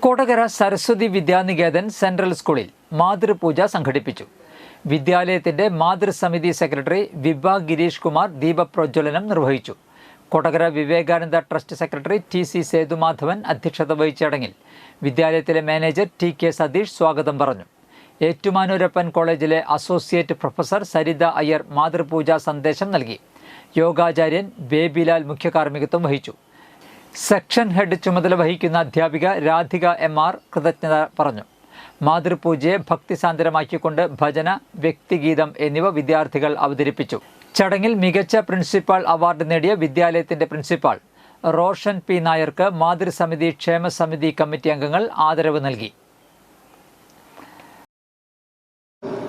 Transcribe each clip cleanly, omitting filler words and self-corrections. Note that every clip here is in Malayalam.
കൊടകര സരസ്വതി വിദ്യാനികേതൻ സെൻട്രൽ സ്കൂളിൽ മാതൃപൂജ സംഘടിപ്പിച്ചു. വിദ്യാലയത്തിന്റെ മാതൃസമിതി സെക്രട്ടറി വിഭ ഗിരീഷ് കുമാർ ദീപപ്രജ്വലനം നിർവഹിച്ചു. Kodakara Vivekananda trust secretary T C. Sethumadhavan അധ്യക്ഷത വഹിച്ച ചടങ്ങിൽ വിദ്യാലയത്തിലെ മാനേജർ ടി.കെ. സതീഷ് സ്വാഗതം പറഞ്ഞു. ഏറ്റുമാനൂരപ്പൻ കോളേജിലെ അസോസിയേറ്റ് പ്രൊഫസർ സരിത അയ്യർ മാതൃപൂജാ സന്ദേശം നൽകി. യോഗാചാര്യൻ ബേബിലാൽ മുഖ്യ കാർമ്മികത്വം വഹിച്ചു. സെക്ഷൻ ഹെഡ് ചുമതല വഹിക്കുന്ന അധ്യാപിക രാധിക എം.ആർ. കൃതജ്ഞത പറഞ്ഞു. മാതൃപൂജയെ ഭക്തിസാന്ദ്രമാക്കിക്കൊണ്ട് ഭജന, വ്യക്തിഗീതം എന്നിവ വിദ്യാർത്ഥികൾ അവതരിപ്പിച്ചു. ചടങ്ങിൽ മികച്ച പ്രിൻസിപ്പാൾ അവാർഡ് നേടിയ വിദ്യാലയത്തിന്റെ പ്രിൻസിപ്പാൾ റോഷൻ പി. നായർക്ക് മാതൃസമിതി ക്ഷേമസമിതി കമ്മിറ്റി അംഗങ്ങൾ ആദരവ് നൽകി.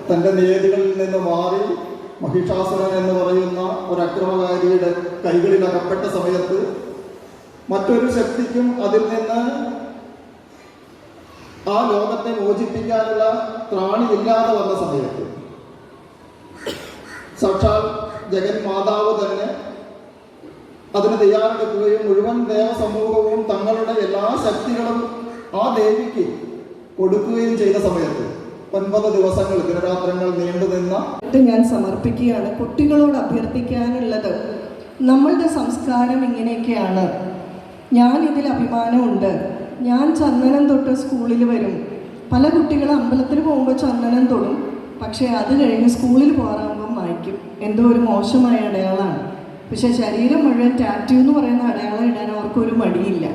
തന്റെ നിയതികളിൽ നിന്ന് മാറി മഹിഷാസുരൻ എന്ന് പറയുന്ന ഒരു അക്രമകാരിയുടെ കൈകളിൽ അകപ്പെട്ട സമയത്ത് മറ്റൊരു ശക്തിക്കും അതിൽ നിന്ന് ആ ലോകത്തെ മോചിപ്പിക്കാനുള്ള ത്രാണിയില്ലാതെ വന്ന സമയത്ത് സാക്ഷാൽ ജഗൻ മാതാവ് തന്നെ അതിന് തയ്യാറെടുക്കുകയും മുഴുവൻ ദേവസമൂഹവും തങ്ങളുടെ എല്ലാ ശക്തികളും ആ ദേവിക്ക് കൊടുക്കുകയും ചെയ്ത സമയത്ത് 9 ദിവസങ്ങൾ ദിനരാത്രങ്ങൾ നീണ്ടുനിന്ന ഞാൻ സമർപ്പിക്കുകയാണ്. കുട്ടികളോട് അഭ്യർത്ഥിക്കാനുള്ളത്, നമ്മളുടെ സംസ്കാരം ഇങ്ങനെയൊക്കെയാണ്. ഞാൻ ഇതിൽ അഭിമാനമുണ്ട്. ഞാൻ ചന്ദനം തൊട്ട് സ്കൂളിൽ വരും. പല കുട്ടികളും അമ്പലത്തിൽ പോകുമ്പോൾ ചന്ദനം തൊടും, പക്ഷേ അത് കഴിഞ്ഞ് സ്കൂളിൽ പോകാറാകുമ്പം മായ്ക്കും. എന്തോ ഒരു മോശമായ അടയാളമാണ്. പക്ഷേ ശരീരം മുഴുവൻ ടാറ്റു എന്ന് പറയുന്ന അടയാളം ഇടാൻ അവർക്കൊരു മടിയില്ല.